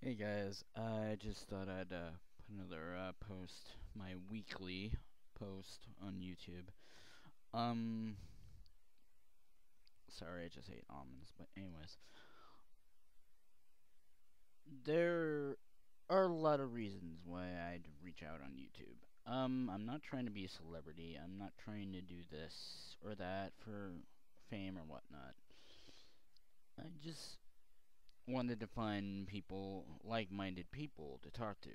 Hey guys, I just thought I'd put another my weekly post on YouTube. Um, Sorry, I just ate almonds, but anyways, there are a lot of reasons why I'd reach out on YouTube. I'm not trying to be a celebrity. I'm not trying to do this or that for fame or whatnot. I just wanted to find like-minded people to talk to,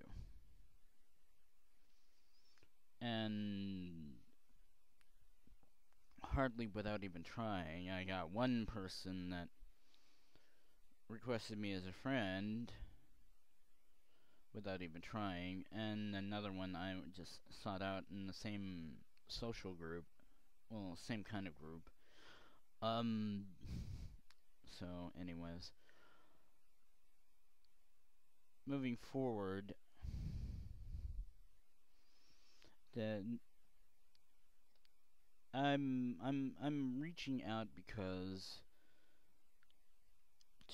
and hardly without even trying, I got one person that requested me as a friend without even trying, and another one I just sought out in the same social group, well, same kind of group. Um, anyways, moving forward, the I'm reaching out because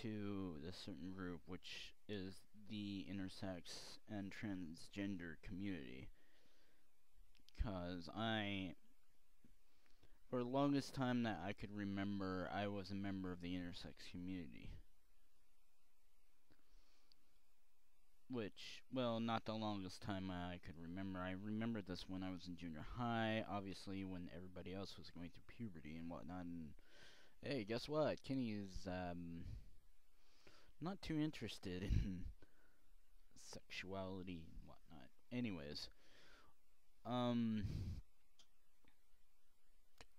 to this certain group, which is the intersex and transgender community, because for the longest time that I could remember, I was a member of the intersex community. Which, well, not the longest time I could remember. I remember this when I was in junior high, obviously, when everybody else was going through puberty and whatnot. And hey, guess what? Kenny is not too interested in sexuality and whatnot. Anyways, um,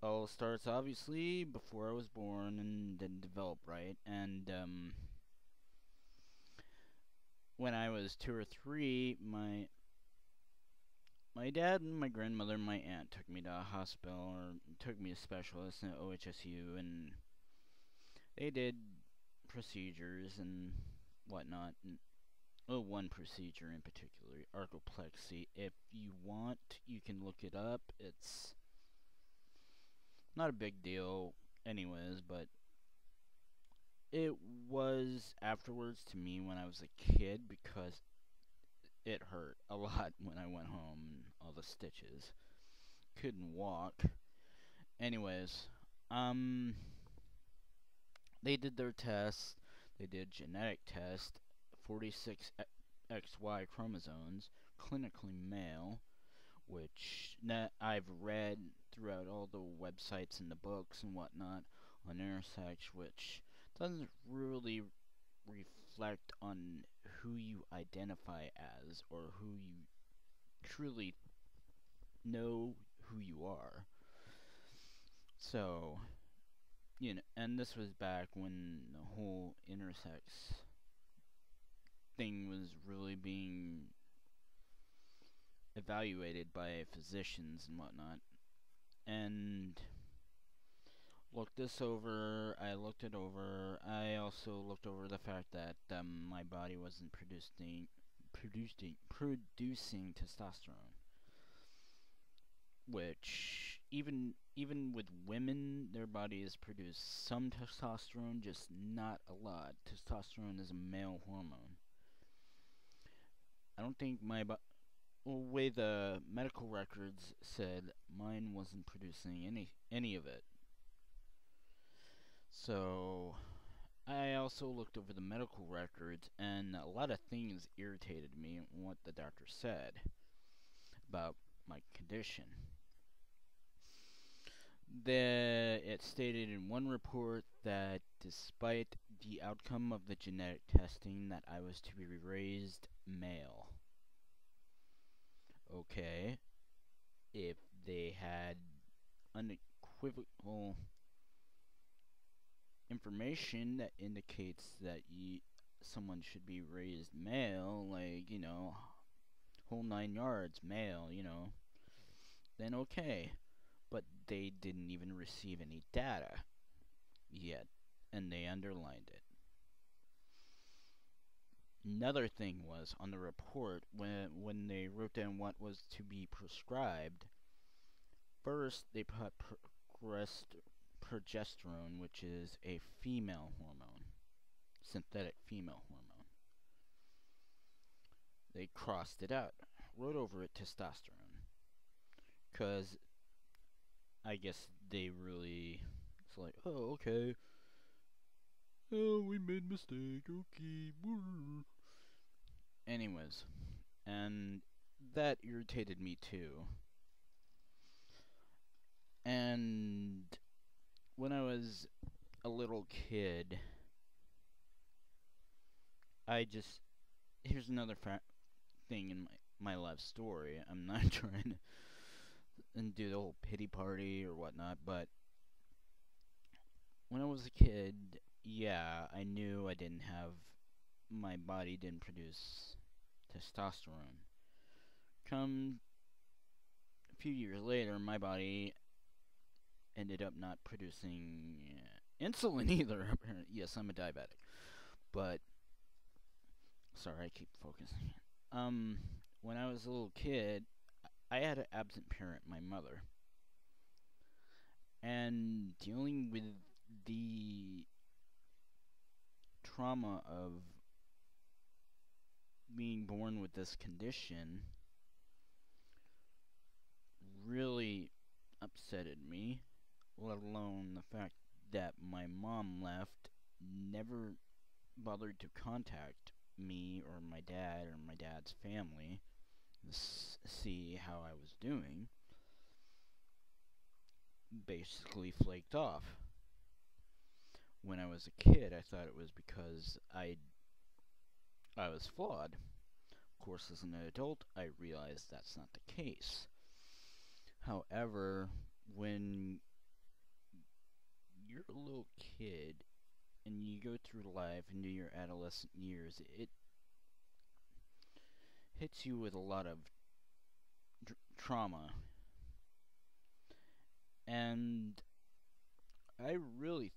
all starts obviously before I was born and didn't develop right. And when I was 2 or 3, my dad and my grandmother and my aunt took me to a hospital, or took me to specialists at OHSU, and they did procedures and whatnot. And, oh, one procedure in particular, archoplexy. If you want, you can look it up. It's not a big deal, anyways, but it was afterwards to me when I was a kid, because it hurt a lot when I went home and all the stitches. Couldn't walk. Anyways, um, they did their test. They did genetic test, 46 XY chromosomes, clinically male, which I've read throughout all the websites and the books and whatnot on intersex, which doesn't really reflect on who you identify as or who you truly know who you are. So, and this was back when the whole intersex thing was really being evaluated by physicians and whatnot. And I looked it over. I also looked over the fact that my body wasn't producing testosterone, which even with women, their bodies produce some testosterone, just not a lot. Testosterone is a male hormone. I don't think way the medical records said, mine wasn't producing any of it. So I also looked over the medical records, and a lot of things irritated me in what the doctor said about my condition. It stated in one report that despite the outcome of the genetic testing, that I was to be raised male. Okay, if they had unequivocal information that indicates that someone should be raised male, like, whole 9 yards male, then okay. But they didn't even receive any data yet, and they underlined it. Another thing was on the report, when they wrote down what was to be prescribed, first they put progesterone, which is a female hormone, synthetic female hormone. They crossed it out, wrote over it testosterone. Because I guess they really. It's like, oh, okay. Oh, we made a mistake. Okay. Anyways, and that irritated me too. And when I was a little kid, I just. Here's another thing in my life story. I'm not trying to do the whole pity party or whatnot, but when I was a kid, yeah, I knew I didn't have. My body didn't produce testosterone. Come a few years later, my body ended up not producing insulin either. Yes, I'm a diabetic, but sorry, I keep focusing. When I was a little kid, I had an absent parent, my mother, and dealing with the trauma of being born with this condition really upsetted me, let alone the fact that my mom left, never bothered to contact me or my dad or my dad's family to see how I was doing, basically flaked off. When I was a kid, I thought it was because I was flawed. Of course, as an adult, I realized that's not the case. However, when you're a little kid and you go through life into your adolescent years, it hits you with a lot of trauma. And I really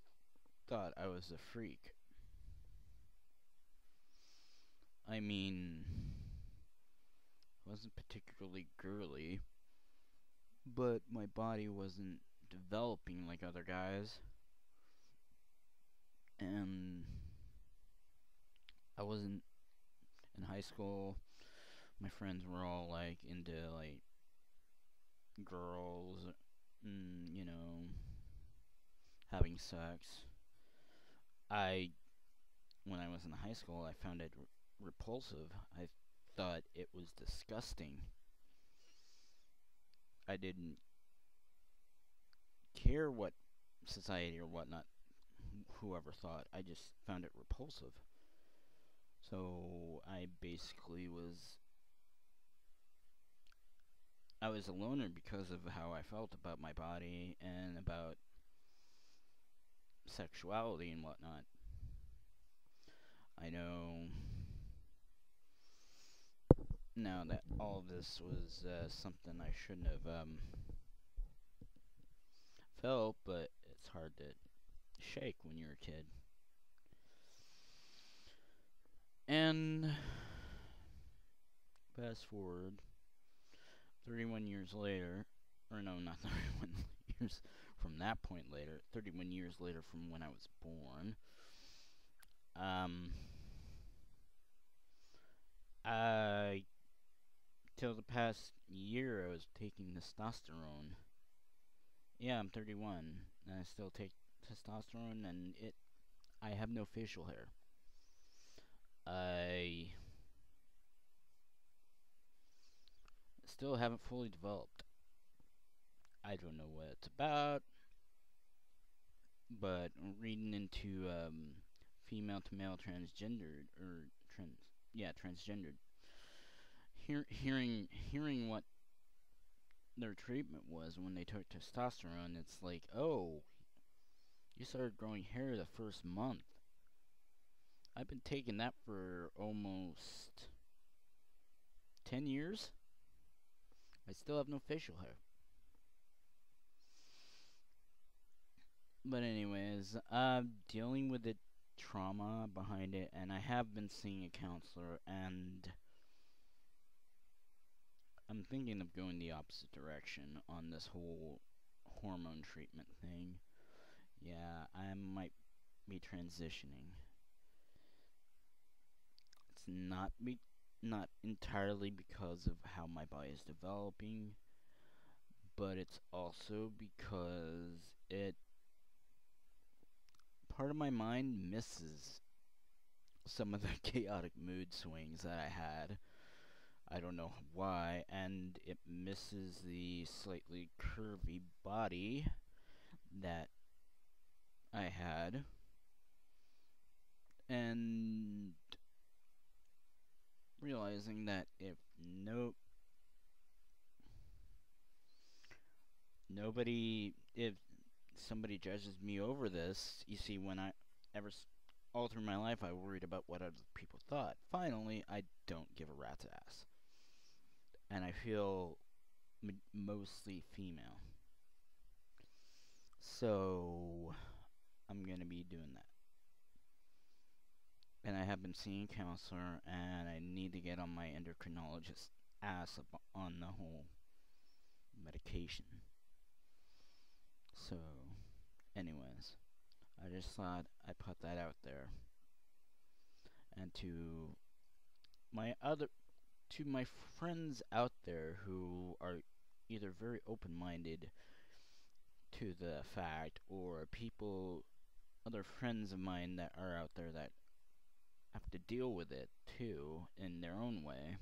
thought I was a freak. I mean, wasn't particularly girly, but my body wasn't developing like other guys. And I wasn't in high school. My friends were all like into like girls, you know, having sex. I, when I was in high school, I found it repulsive. I thought it was disgusting. I didn't care what society or whatnot, whoever thought. I just found it repulsive. So I basically I was a loner because of how I felt about my body and about sexuality and whatnot. I know now that all of this was something I shouldn't have felt, but it's hard to shake when you're a kid. And fast forward 31 years later, or no, not 31 years from that point later, 31 years later from when I was born, I, till the past year, I was taking testosterone. Yeah, I'm 31, and I still take testosterone, and I have no facial hair. I still haven't fully developed. I don't know what it's about, but reading into female to male transgendered or transgendered, hearing what their treatment was when they took testosterone, it's like, oh, you started growing hair the first month. I've been taking that for almost 10 years. I still have no facial hair. But anyways, dealing with the trauma behind it, and I have been seeing a counselor, and I'm thinking of going the opposite direction on this whole hormone treatment thing. Yeah, I might be transitioning. It's not not entirely because of how my body is developing, but it's also because it part of my mind misses some of the chaotic mood swings that I had. I don't know why, and it misses the slightly curvy body that I had. And realizing that if nobody, if somebody judges me over this, you see, when I ever all through my life I worried about what other people thought. Finally, I don't give a rat's ass, and I feel mostly female. So I'm gonna be doing that. And I have been seeing a counselor, and I need to get on my endocrinologist ass up on the whole medication. So, anyways, I just thought I'd put that out there. And my other to my friends out there who are either very open-minded to the fact, or people, other friends of mine that are out there that have to deal with it too in their own way.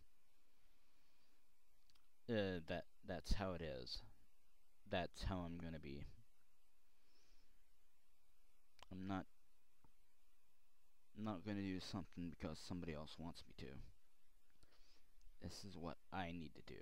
That's how it is. That's how I'm gonna be. I'm not gonna do something because somebody else wants me to. This is what I need to do.